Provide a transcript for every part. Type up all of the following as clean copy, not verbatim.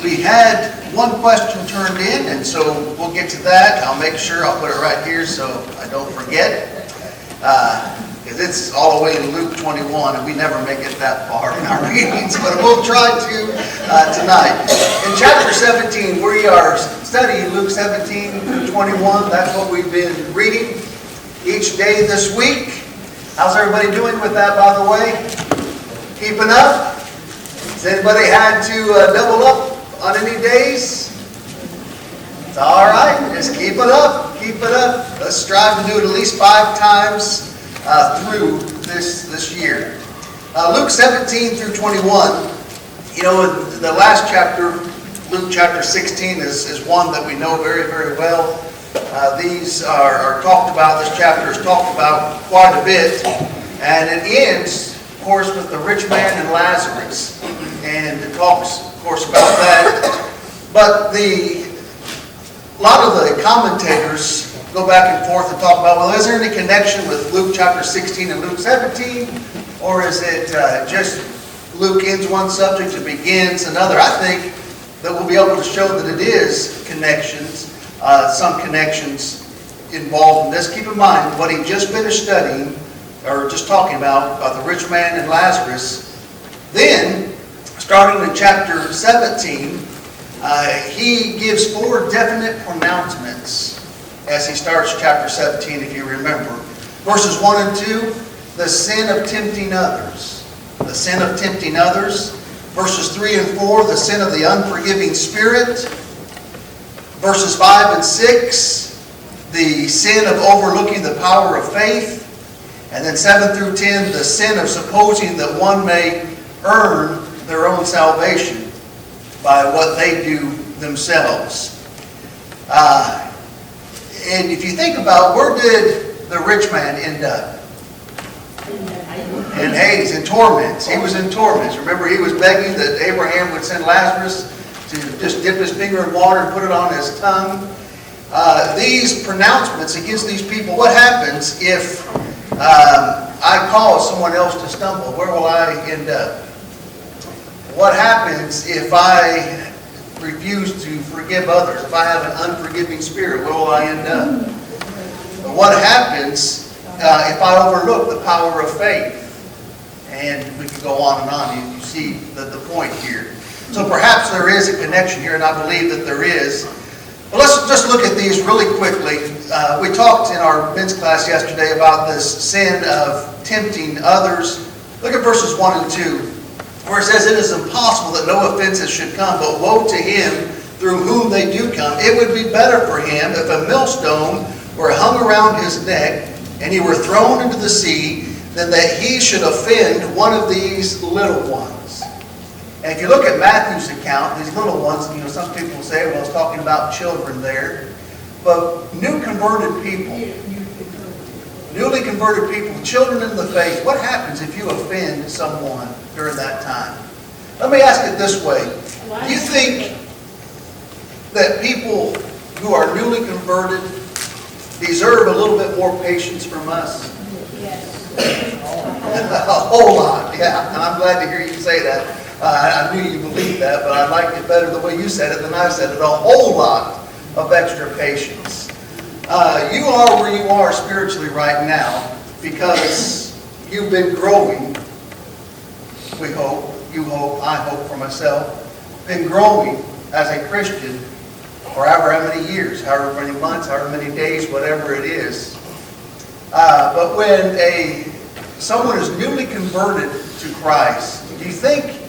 We had one question turned in, and so we'll get to that. I'll make sure I'll put it right here so I don't forget. Because it's all the way in Luke 21, and we never make it that far in our readings, but we'll try to tonight. In chapter 17, we are studying Luke 17 through 21. That's what we've been reading each day this week. How's everybody doing with that, by the way? Keeping up? Has anybody had to double up on any days? It's all right. Just keep it up. Keep it up. Let's strive to do it at least 5 times through this year. Luke 17 through 21. You know, the last chapter, Luke chapter 16, is one that we know very, very well. These are talked about. This chapter is talked about quite a bit, and it ends, of course, with the rich man and Lazarus, and it talks, of course, about that. But a lot of the commentators go back and forth and talk about, well, is there any connection with Luke chapter 16 and Luke 17? Or is it just Luke ends one subject and begins another? I think that we'll be able to show that it is connections, some connections involved in this. Keep in mind, what he just finished studying, or just talking about the rich man and Lazarus. Then, starting in chapter 17, he gives 4 definite pronouncements as he starts chapter 17, if you remember. Verses 1 and 2, the sin of tempting others. The sin of tempting others. Verses 3 and 4, the sin of the unforgiving spirit. Verses 5 and 6, the sin of overlooking the power of faith. And then 7 through 10, the sin of supposing that one may earn their own salvation by what they do themselves. And if you think about, where did the rich man end up? In Hades, in torments. He was in torments. Remember, he was begging that Abraham would send Lazarus to just dip his finger in water and put it on his tongue. These pronouncements against these people, what happens if I cause someone else to stumble? Where will I end up? What happens if I refuse to forgive others? If I have an unforgiving spirit, where will I end up? What happens if I overlook the power of faith? And we can go on and on. You see the point here. So perhaps there is a connection here, and I believe that there is. But let's just look at these really quickly. We talked in our men's class yesterday about this sin of tempting others. Look at verses 1 and 2, where it says, "It is impossible that no offenses should come, but woe to him through whom they do come. It would be better for him if a millstone were hung around his neck, and he were thrown into the sea, than that he should offend one of these little ones." And if you look at Matthew's account, these little ones, you know, some people say, well, it's talking about children there. But new converted people, newly converted people, children in the faith, what happens if you offend someone during that time? Let me ask it this way. Do you think that people who are newly converted deserve a little bit more patience from us? Yes. A whole lot, yeah. And I'm glad to hear you say that. I knew you believed that, but I liked it better the way you said it than I said it. A whole lot of extra patience. You are where you are spiritually right now because you've been growing. We hope, you hope, I hope for myself, been growing as a Christian for however many years, however many months, however many days, whatever it is. But when someone is newly converted to Christ, do you think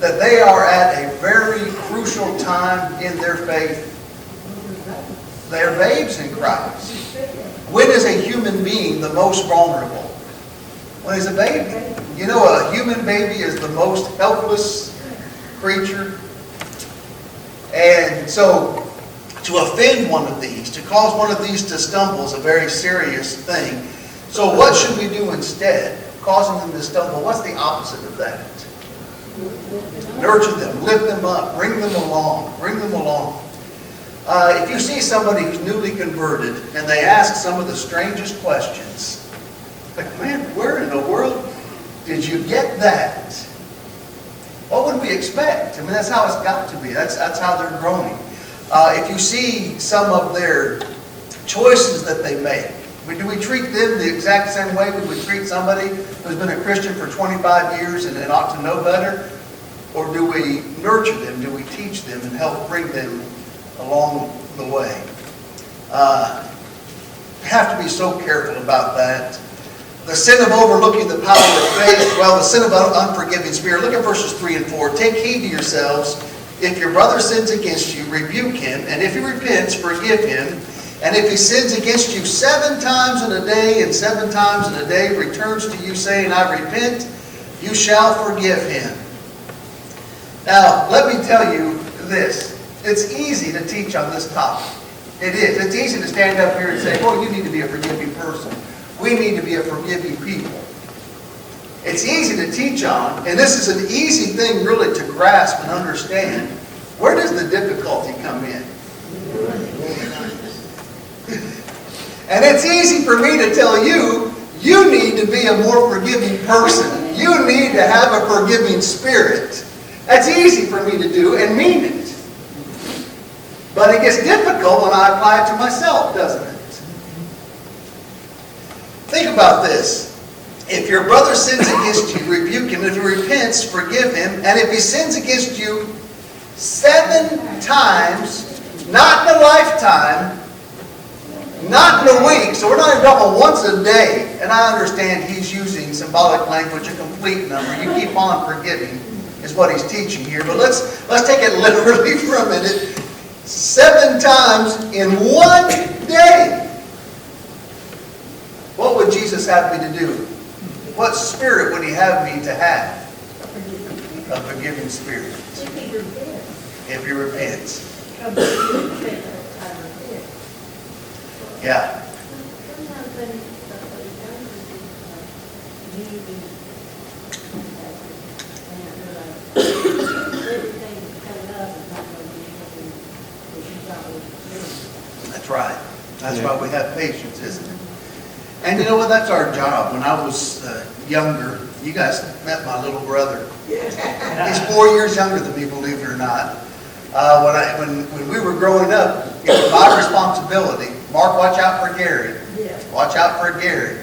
that they are at a very crucial time in their faith? They're babes in Christ. When is a human being the most vulnerable? When he's a baby. You know, a human baby is the most helpless creature. And so, to offend one of these, to cause one of these to stumble is a very serious thing. So what should we do instead? Causing them to stumble, what's the opposite of that? Nurture them, lift them up, bring them along, bring them along. If you see somebody who's newly converted and they ask some of the strangest questions, like, man, where in the world did you get that? What would what we expect. I mean, that's how it's got to be. That's how they're growing. If you see some of their choices that they make, do we treat them the exact same way we would treat somebody who's been a Christian for 25 years and ought to know better? Or do we nurture them? Do we teach them and help bring them along the way? Have to be so careful about that. The sin of overlooking the power of faith, well, the sin of unforgiving spirit. Look at verses 3 and 4. Take heed to yourselves. If your brother sins against you, rebuke him. And if he repents, forgive him. And if he sins against you 7 times in a day, and 7 times in a day returns to you saying, I repent, you shall forgive him. Now, let me tell you this. It's easy to teach on this topic. It is. It's easy to stand up here and say, well, you need to be a forgiving person. We need to be a forgiving people. It's easy to teach on, and this is an easy thing really to grasp and understand. Where does the difficulty come in? And it's easy for me to tell you, you need to be a more forgiving person. You need to have a forgiving spirit. That's easy for me to do and mean it. But it gets difficult when I apply it to myself, doesn't it? Think about this. If your brother sins against you, rebuke him. If he repents, forgive him. And if he sins against you 7 times, not in a lifetime, not in a week, so we're not even talking once a day. And I understand he's using symbolic language, a complete number. You keep on forgiving is what he's teaching here. But let's take it literally for a minute. 7 times in one day. What would Jesus have me to do? What spirit would he have me to have? A forgiving spirit. If he repents. Yeah. That's right. That's why we have patience, isn't it? And you know what? That's our job. When I was younger, you guys met my little brother. He's 4 years younger than me, believe it or not. When we were growing up, it was my responsibility. Mark, watch out for Gary. Watch out for Gary.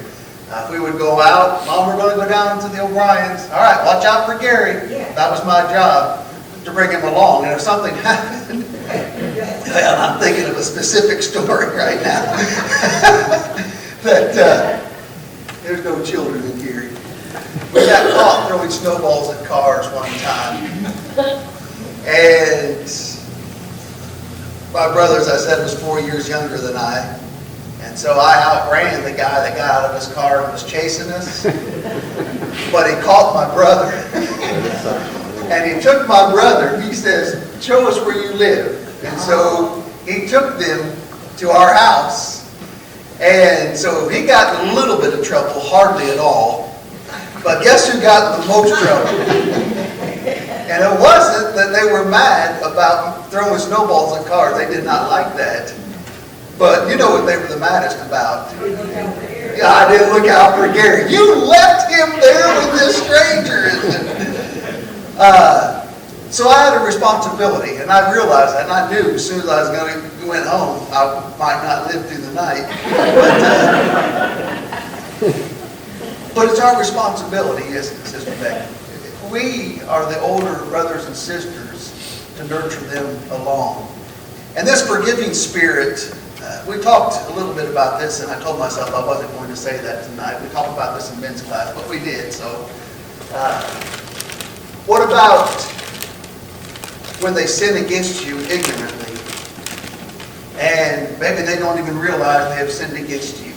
If we would go out, Mom, we're going to go down to the O'Briens. All right, watch out for Gary. That was my job, to bring him along. And if something happened, well, I'm thinking of a specific story right now. That there's no children in here. We got caught throwing snowballs at cars one time. And my brother, as I said, was 4 years younger than I. And so I outran the guy that got out of his car and was chasing us. But he caught my brother. And he took my brother. He says, show us where you live. And so he took them to our house. And so he got in a little bit of trouble, hardly at all. But guess who got in the most trouble? And it wasn't that they were mad about throwing snowballs at cars. They did not like that. But you know what they were the maddest about? Yeah, I didn't look out for Gary. You left him there with this stranger. So I had a responsibility, and I realized that, and I knew as soon as I went home, I might not live through the night. But it's our responsibility, isn't it, Sister Becky? We are the older brothers and sisters to nurture them along. And this forgiving spirit, we talked a little bit about this, and I told myself I wasn't going to say that tonight. We talked about this in men's class, but we did. So, what about when they sin against you ignorantly, and maybe they don't even realize they have sinned against you?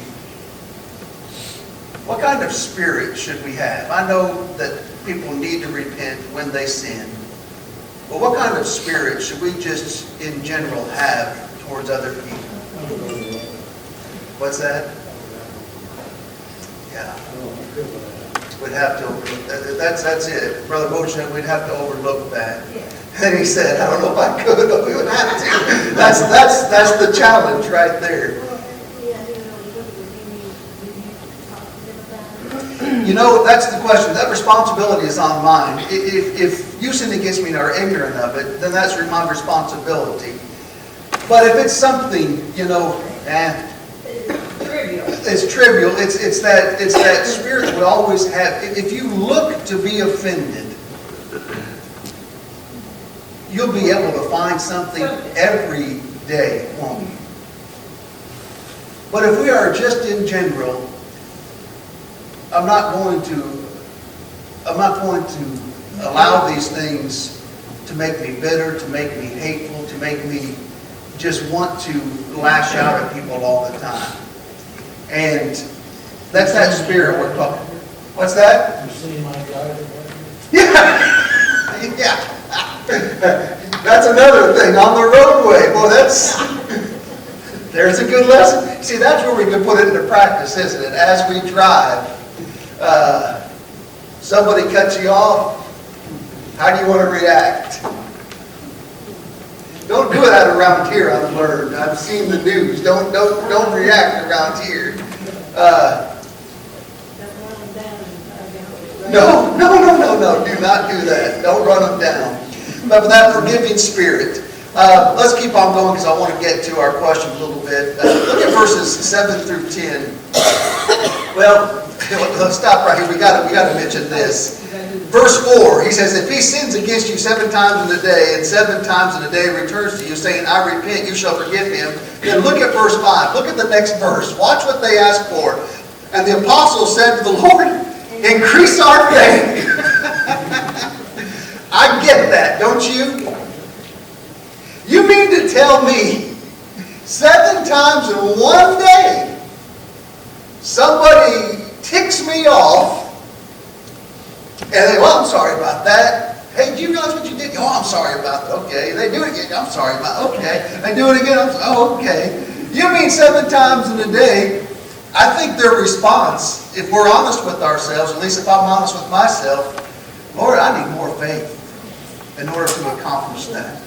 What kind of spirit should we have? I know that people need to repent when they sin, but what kind of spirit should we just in general have towards other people? What's that? Yeah. We'd have to, that's it. Brother Moshe, we'd have to overlook that. And he said, I don't know if I could, but we would have to. That's the challenge right there. You know, that's the question. That responsibility is on mine. If you sin against me and are ignorant of it, then that's my responsibility. But if it's something, it's trivial. It's that spirit would always have. If you look to be offended, you'll be able to find something every day, won't you? But if we are just in general, I'm not going to allow these things to make me bitter, to make me hateful, to make me just want to lash out at people all the time. And that's that spirit we're talking. What's that? You see my driver? Yeah. Yeah. That's another thing on the roadway. Boy, there's a good lesson. See, that's where we can put it into practice, isn't it? As we drive, somebody cuts you off, how do you want to react? Don't do that around here, I've learned. I've seen the news. Don't react around here. No. Do not do that. Don't run them down. But with that forgiving spirit, let's keep on going because I want to get to our question a little bit. Look at verses 7 through 10. Well, let's stop right here. We got to mention this. Verse 4, he says, if he sins against you 7 times in a day, and 7 times in a day returns to you, saying, I repent, you shall forgive him. Then look at verse 5. Look at the next verse. Watch what they ask for. And the apostle said to the Lord, increase our faith. I get that, don't you? You mean to tell me 7 times in one day, somebody ticks me off, and they, well, I'm sorry about that. Hey, do you realize what you did? Oh, I'm sorry about that. Okay. They do it again. I'm sorry about it. Okay. They do it again. Okay. You mean 7 times in a day? I think their response, if we're honest with ourselves, at least if I'm honest with myself, Lord, I need more faith in order to accomplish that.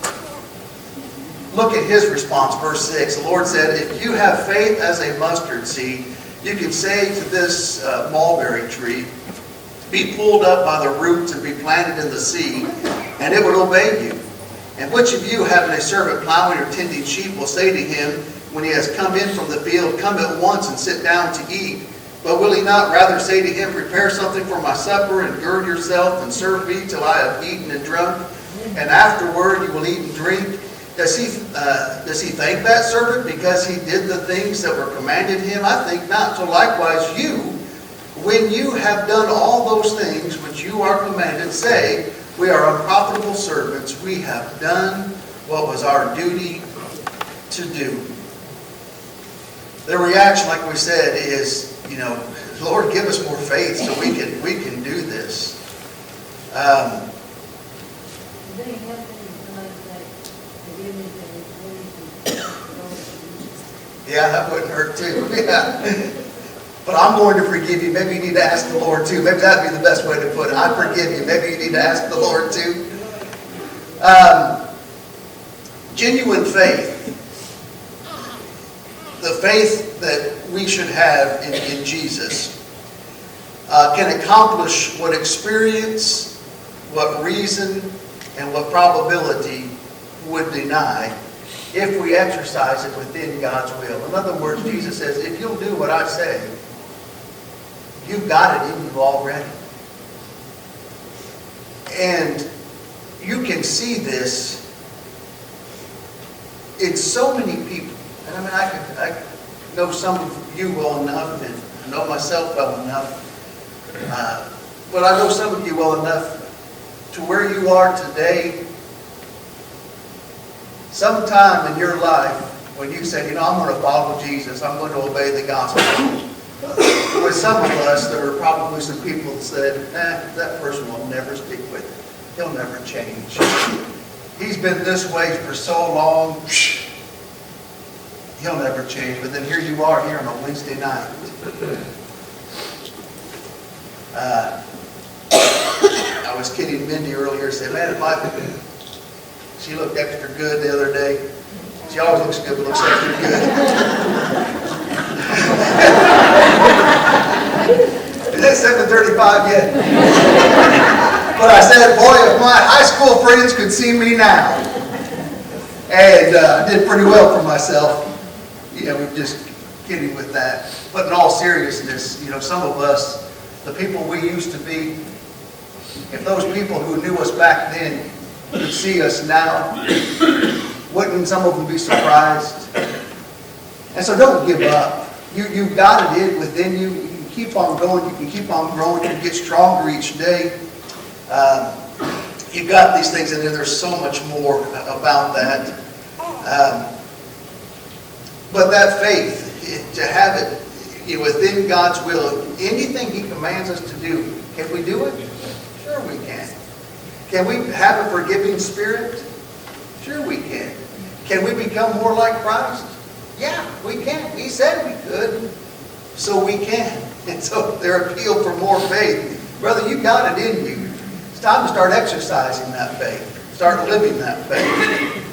Look at his response, verse 6. The Lord said, if you have faith as a mustard seed, you can say to this mulberry tree, be pulled up by the roots and be planted in the sea, and it would obey you. And which of you, having a servant plowing or tending sheep, will say to him, when he has come in from the field, come at once and sit down to eat? But will he not rather say to him, prepare something for my supper, and gird yourself, and serve me till I have eaten and drunk, and afterward you will eat and drink? Does he thank that servant because he did the things that were commanded him? I think not. So likewise you, when you have done all those things which you are commanded, say, we are unprofitable servants. We have done what was our duty to do. Their reaction, like we said, is, Lord, give us more faith so we can do this. Yeah, that wouldn't hurt too. Yeah. But I'm going to forgive you. Maybe you need to ask the Lord too. Maybe that'd be the best way to put it. I forgive you. Maybe you need to ask the Lord too. Genuine faith. The faith that we should have in Jesus can accomplish what experience, what reason, and what probability would deny if we exercise it within God's will. In other words, Jesus says, if you'll do what I say, you've got it in you already. And you can see this in so many people. And I know some of you well enough, and I know myself well enough. But I know some of you well enough to where you are today. Sometime in your life, when you say, I'm going to follow Jesus, I'm going to obey the gospel. With some of us, there were probably some people that said, that person will never stick with it. He'll never change. He's been this way for so long, he'll never change. But then here you are here on a Wednesday night. I was kidding Mindy earlier, said, man, she looked extra good the other day. She always looks good, but looks extra good. hit 735 yet. But I said, boy, if my high school friends could see me now. And I did pretty well for myself. We're just kidding with that. But in all seriousness, some of us, the people we used to be, if those people who knew us back then could see us now, wouldn't some of them be surprised? And so don't give up. You've got it within you. You can keep on going. You can keep on growing. You can get stronger each day. You've got these things in there. There's so much more about that. But that faith, to have it within God's will, anything He commands us to do, can we do it? Sure we can. Can we have a forgiving spirit? Sure we can. Can we become more like Christ? Yeah, we can. He said we could. So we can. And so their appeal for more faith. Brother, you got it in you. It's time to start exercising that faith. Start living that faith.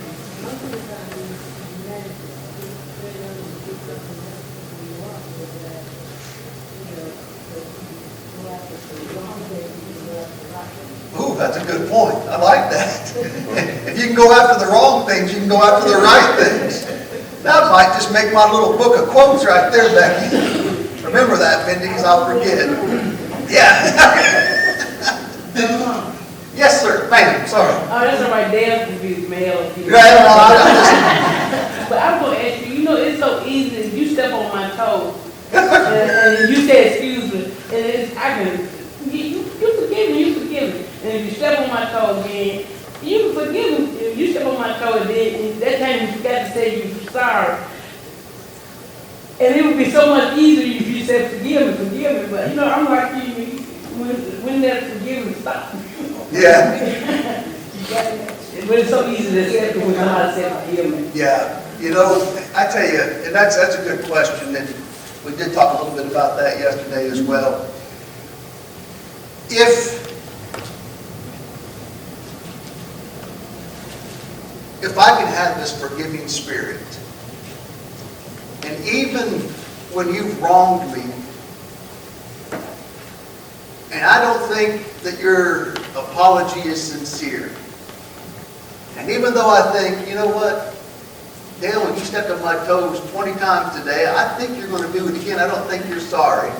Ooh, that's a good point. I like that. If you can go after the wrong things, you can go after the right things. That might just make my little book of quotes right there, Becky. Remember that, Mindy, because I'll forget. Yeah. Yes, sir. Ma'am, sorry. Oh, that's all right. Dale can be male. Right, But I'm going to ask you, it's so easy. You step on my toes. and you say, excuse me. And you forgive me. And if you step on my toe again, you can forgive me. If you step on my toe and then that time you forgot to say you're sorry. And it would be so much easier if you said forgive me. But I'm like you, when that forgiveness stop. Yeah. But it's so easy to accept when somebody said forgive me. Yeah. I tell you, and that's a good question. And we did talk a little bit about that yesterday as well. If I can have this forgiving spirit, and even when you've wronged me, and I don't think that your apology is sincere, and even though I think, you know what, Dale, when you stepped on my toes 20 times today, I think you're going to do it again. I don't think you're sorry.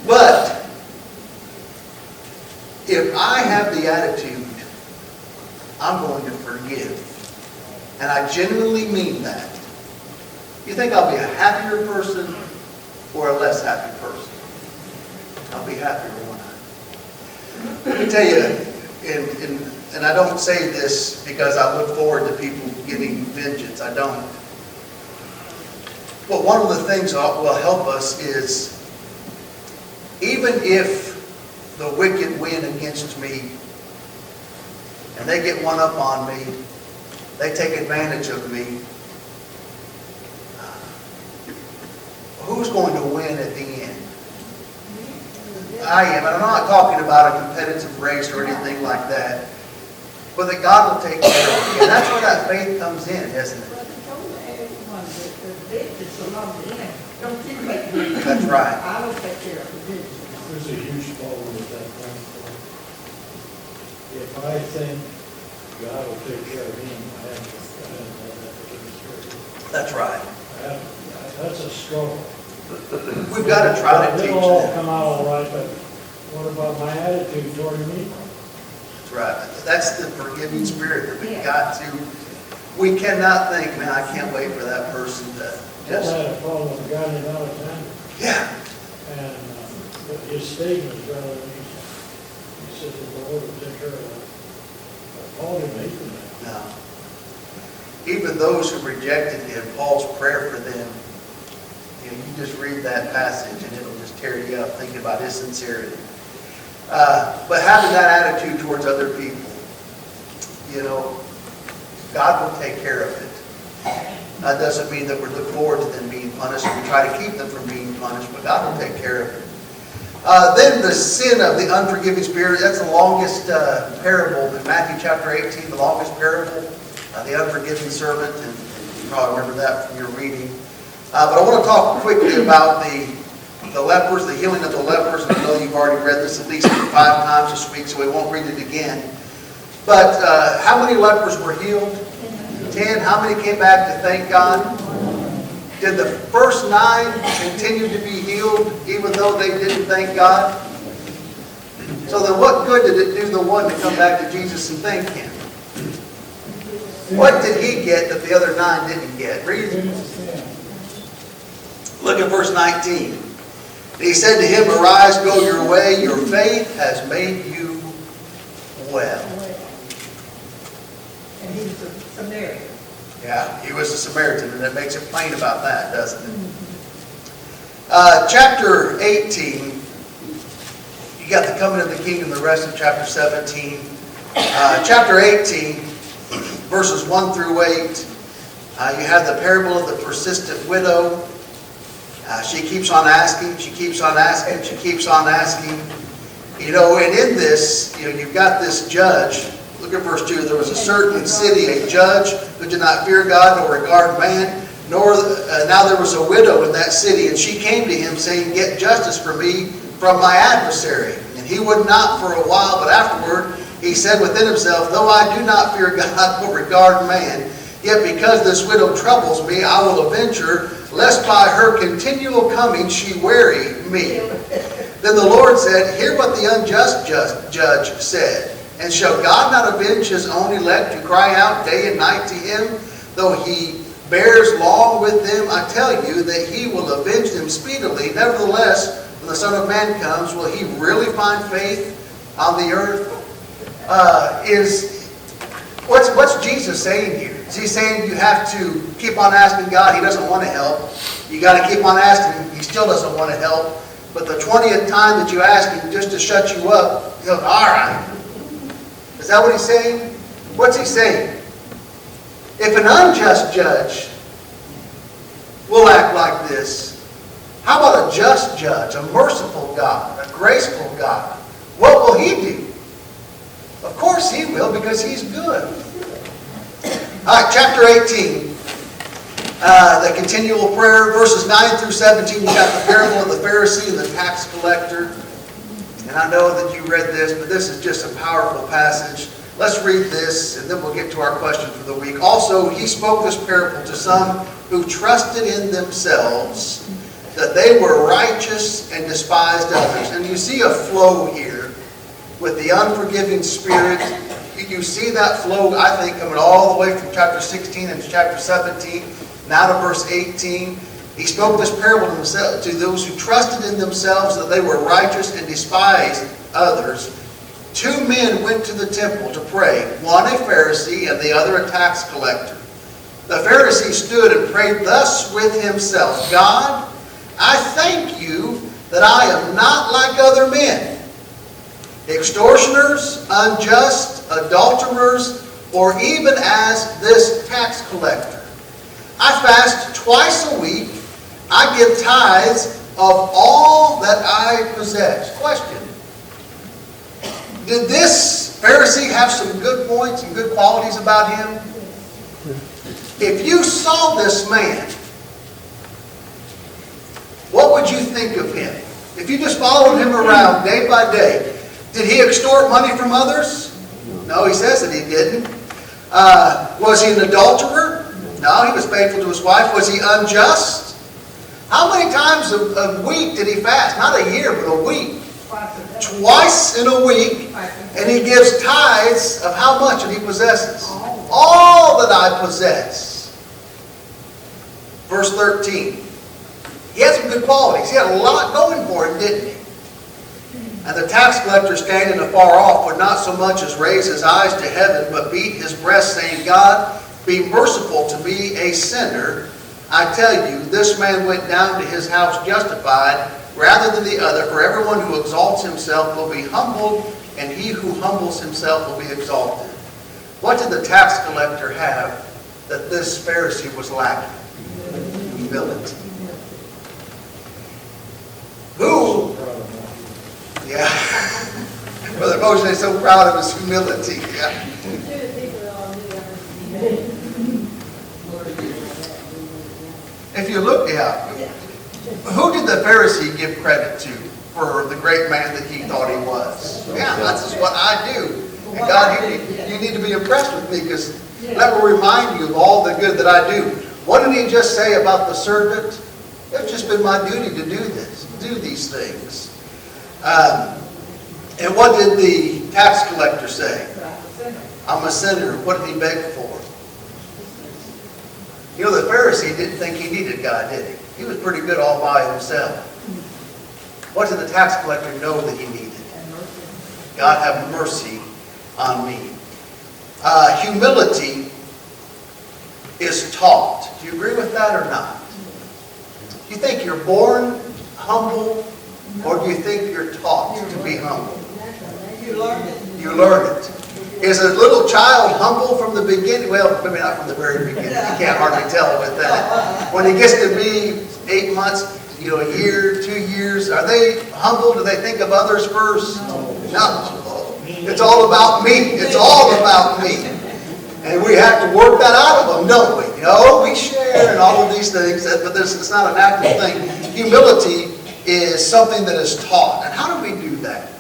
But if I have the attitude, I'm going to forgive, and I genuinely mean that, you think I'll be a happier person or a less happy person? I'll be happier, won't I? Let me tell you, and I don't say this because I look forward to people getting vengeance. I don't. But one of the things that will help us is, even if the wicked win against me, and they get one up on me, they take advantage of me, who's going to win at the end? I am. And I'm not talking about a competitive race or anything like that, but that God will take care of me. And that's where that faith comes in, isn't it? That's right. I will take care of the business. There's a huge problem with that thing. If I think God will take care of him, I have that spirit. That's right. That's a struggle. We've got to try to teach It'll all them. come out all right, but what about my attitude toward me? That's right. That's the forgiving spirit that we've got to. We cannot think, man, I can't wait for that person to Paul just. had a problem with a guy named Alexander, Yeah. and his statement was rather interesting. He said that the Lord will take care of that. But Paul didn't make that. No. Even those who rejected him, Paul's prayer for them, you just read that passage and it'll just tear you up thinking about his sincerity. But having that attitude towards other people, God will take care of it. That doesn't mean that we look forward to them being punished and we try to keep them from being punished, but God will take care of it. Then the sin of the unforgiving spirit, that's the longest parable in Matthew chapter 18, the longest parable, the unforgiving servant, and you probably remember that from your reading. But I want to talk quickly about the the lepers, the healing of the lepers. I know you've already read this at least 5 times this week, so we won't read it again. But how many lepers were healed? 10. How many came back to thank God? Did the first 9 continue to be healed even though they didn't thank God? So then what good did it do the one to come back to Jesus and thank Him? What did he get that the other 9 didn't get? Read. Look at verse 19. And he said to him, "Arise, go your way. Your faith has made you well." And he was a Samaritan. Yeah, he was a Samaritan, and it makes it plain about that, doesn't it? Chapter 18, you got the coming of the kingdom, the rest of chapter 17. Chapter 18, verses 1 through 8, you have the parable of the persistent widow. She keeps on asking, she keeps on asking, she keeps on asking. You know, and in this, you know, you've got this judge. Look at verse 2. There was a certain city, a judge who did not fear God nor regard man, nor now there was a widow in that city, and she came to him saying, "Get justice for me from my adversary." And he would not for a while, but afterward he said within himself, "Though I do not fear God nor regard man, yet because this widow troubles me, I will avenge her, lest by her continual coming she weary me." Then the Lord said, "Hear what the unjust judge said. And shall God not avenge his own elect who cry out day and night to him, though he bears long with them? I tell you that he will avenge them speedily. Nevertheless, when the Son of Man comes, will he really find faith on the earth?" What's Jesus saying here? Is he saying you have to keep on asking God? He doesn't want to help. You got to keep on asking him. He still doesn't want to help. But the 20th time that you ask him just to shut you up, he'll go, "All right." Is that what he's saying? What's he saying? If an unjust judge will act like this, how about a just judge, a merciful God, a graceful God? What will he do? Of course he will, because he's good. All right, chapter 18. The continual prayer, verses 9 through 17, you got the parable of the Pharisee and the tax collector. And I know that you read this, but this is just a powerful passage. Let's read this, and then we'll get to our question for the week. "Also, he spoke this parable to some who trusted in themselves that they were righteous and despised others." And you see a flow here with the unforgiving spirit. You see that flow, I think, coming all the way from chapter 16 into chapter 17, now to verse 18. He spoke this parable to those who trusted in themselves that they were righteous and despised others. 2 men went to the temple to pray, one a Pharisee and the other a tax collector. The Pharisee stood and prayed thus with himself, "God, I thank you that I am not like other men, extortioners, unjust, adulterers, or even as this tax collector. I fast twice a week. I give tithes of all that I possess." Question. Did this Pharisee have some good points and good qualities about him? If you saw this man, what would you think of him? If you just followed him around day by day, did he extort money from others? No, he says that he didn't. Was he an adulterer? No, he was faithful to his wife. Was he unjust? How many times a week did he fast? Not a year, but a week. Twice in a week. And he gives tithes of how much that he possesses? All that I possess. Verse 13. He had some good qualities. He had a lot going for him, didn't he? And the tax collector, standing afar off, would not so much as raise his eyes to heaven, but beat his breast, saying, "God, be merciful to me, a sinner. I tell you, this man went down to his house justified rather than the other. For everyone who exalts himself will be humbled, and he who humbles himself will be exalted." What did the tax collector have that this Pharisee was lacking? Humility. Who? Yeah. Brother Moshe is so proud of his humility. Yeah. If you look, yeah. Who did the Pharisee give credit to for the great man that he thought he was? Yeah, that's just what I do. And God, you need to be impressed with me because that will remind you of all the good that I do. What did he just say about the servant? It's just been my duty to do this, do these things. And what did the tax collector say? I'm a sinner. What did he beg for? You know, the Pharisee didn't think he needed God, did he? He was pretty good all by himself. What did the tax collector know that he needed? God, have mercy on me. Humility is taught. Do you agree with that or not? Do you think you're born humble, or do you think you're taught to be humble? You learn it. You learn it. Is a little child humble from the beginning? Well, maybe not from the very beginning. You can't hardly tell with that. When he gets to be 8 months, a year, 2 years, are they humble? Do they think of others first? No. It's all about me. It's all about me. And we have to work that out of them, don't we? We share and all of these things, but it's not an active thing. Humility is something that is taught. And how do we do that?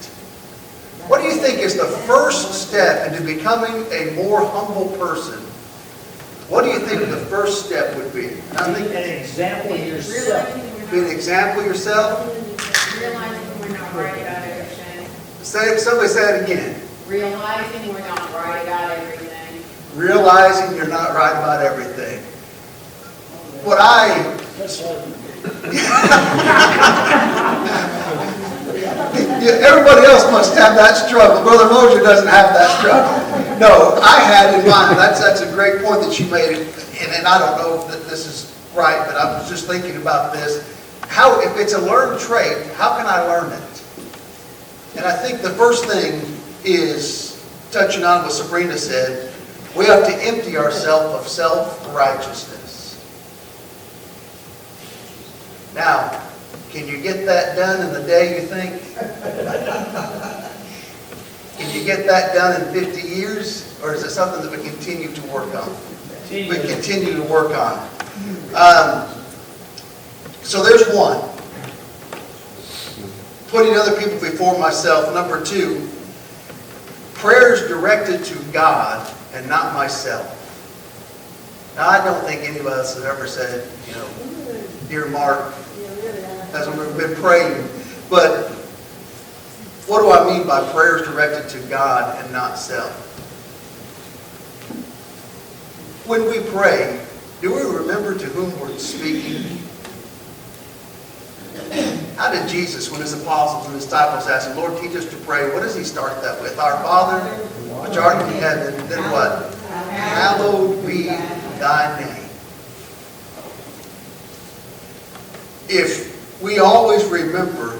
What do you think is the first step into becoming a more humble person? What do you think the first step would be? Be an example yourself. Be an example yourself? Realizing we're not right about everything. Somebody say it again. Realizing we're not right about everything. Realizing you're not right about everything. That's hard. Everybody else must have that struggle. Brother Mosier doesn't have that struggle. No, I had in mind. That's a great point that you made. And I don't know if this is right, but I was just thinking about this. If it's a learned trait, how can I learn it? And I think the first thing is, touching on what Sabrina said, we have to empty ourselves of self-righteousness. Now, can you get that done in the day, you think? Can you get that done in 50 years? Or is it something that we continue to work on? We continue to work on. So there's one. Putting other people before myself. Number 2, prayers directed to God and not myself. Now, I don't think any of us has ever said, Dear Mark, as we've been praying. But what do I mean by prayers directed to God and not self? When we pray, do we remember to whom we're speaking? How did Jesus, when his apostles and his disciples asked him, Lord, teach us to pray, what does he start that with? Our Father, which art in heaven, then what? Hallowed be thy name. If we always remember,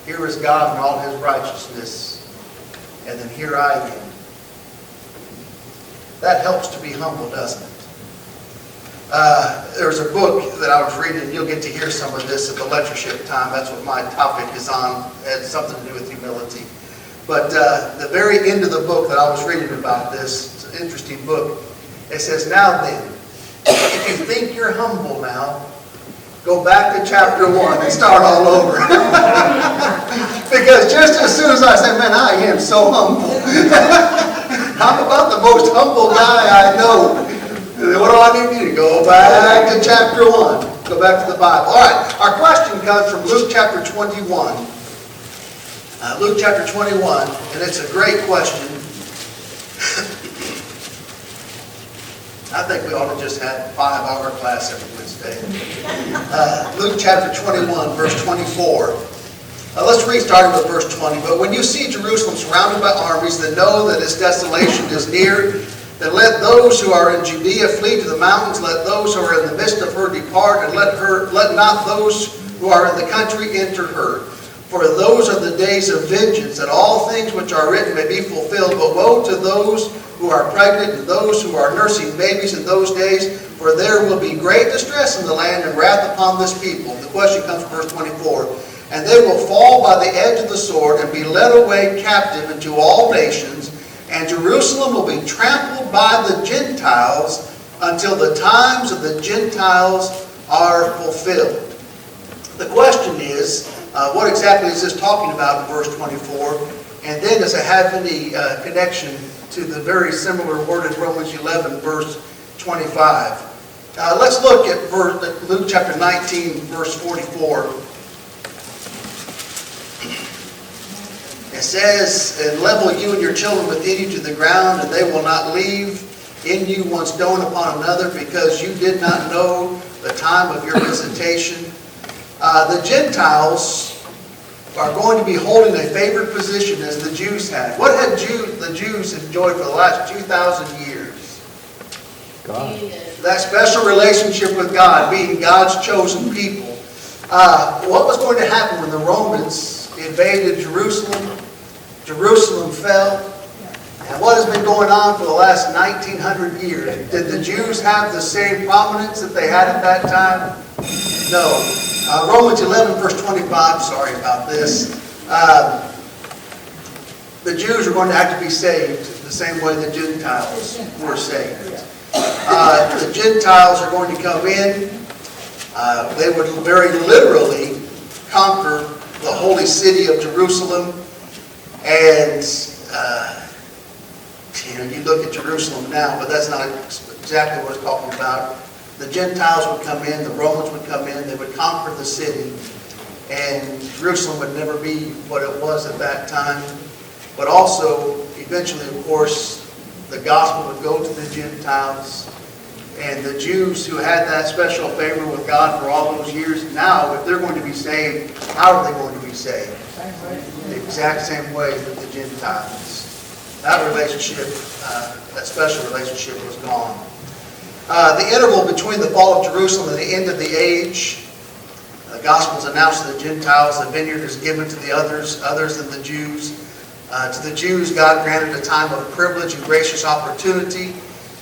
here is God in all his righteousness, and then here I am. That helps to be humble, doesn't it? There's a book that I was reading, and you'll get to hear some of this at the lectureship time. That's what my topic is on. It has something to do with humility. But the very end of the book that I was reading about this, it's an interesting book. It says, now then, if you think you're humble now, go back to chapter 1 and start all over. Because just as soon as I say, man, I am so humble. I'm about the most humble guy I know. What do I need to do? Go back to chapter 1. Go back to the Bible. All right, our question comes from Luke chapter 21. Luke chapter 21, and it's a great question. I think we ought to just have 5-hour class every Wednesday. Luke chapter 21, verse 24. Let's read starting with verse 20. But when you see Jerusalem surrounded by armies, then know that its desolation is near. Then let those who are in Judea flee to the mountains. Let those who are in the midst of her depart, and let not those who are in the country enter her. For those are the days of vengeance, that all things which are written may be fulfilled. But woe to those who are pregnant and those who are nursing babies in those days, for there will be great distress in the land and wrath upon this people. The question comes from verse 24. And they will fall by the edge of the sword and be led away captive into all nations, and Jerusalem will be trampled by the Gentiles until the times of the Gentiles are fulfilled. The question is, what exactly is this talking about in verse 24? And then does it have any connection to the very similar word in Romans 11, verse 25? Let's look at Luke chapter 19, verse 44. It says, and level you and your children within you to the ground, and they will not leave in you one stone upon another, because you did not know the time of your visitation. The Gentiles are going to be holding a favored position as the Jews had. What had the Jews enjoyed for the last 2,000 years? God. That special relationship with God, being God's chosen people. What was going to happen when the Romans invaded Jerusalem? Jerusalem fell. And what has been going on for the last 1900 years? Did the Jews have the same prominence that they had at that time? No. Romans 11, verse 25, sorry about this. The Jews are going to have to be saved the same way the Gentiles were saved. The Gentiles are going to come in. They would very literally conquer the holy city of Jerusalem. And you look at Jerusalem now, but that's not exactly what it's talking about. The Gentiles would come in, the Romans would come in, they would conquer the city, and Jerusalem would never be what it was at that time. But also, eventually, of course, the gospel would go to the Gentiles, and the Jews who had that special favor with God for all those years, now, if they're going to be saved, how are they going to be saved? The exact same way that the Gentiles. That relationship, that special relationship was gone. The interval between the fall of Jerusalem and the end of the age, the gospel is announced to the Gentiles, the vineyard is given to the others than the Jews. To the Jews, God granted a time of privilege and gracious opportunity.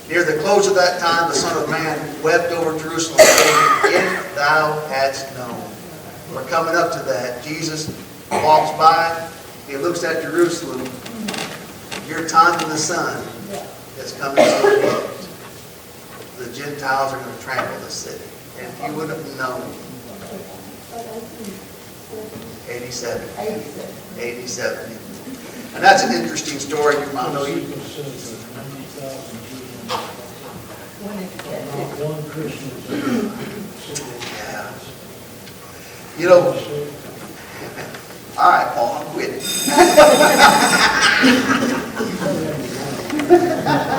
Near the close of that time, the Son of Man wept over Jerusalem, saying, "If thou hadst known." We're coming up to that. Jesus walks by, he looks at Jerusalem. Your time in the sun is coming to an end. The Gentiles are going to trample the city. And if you would have known. 87. 87. And that's an interesting story. I know you. Not one Christian. Yeah. You know, all right, Paul, I'm quitting.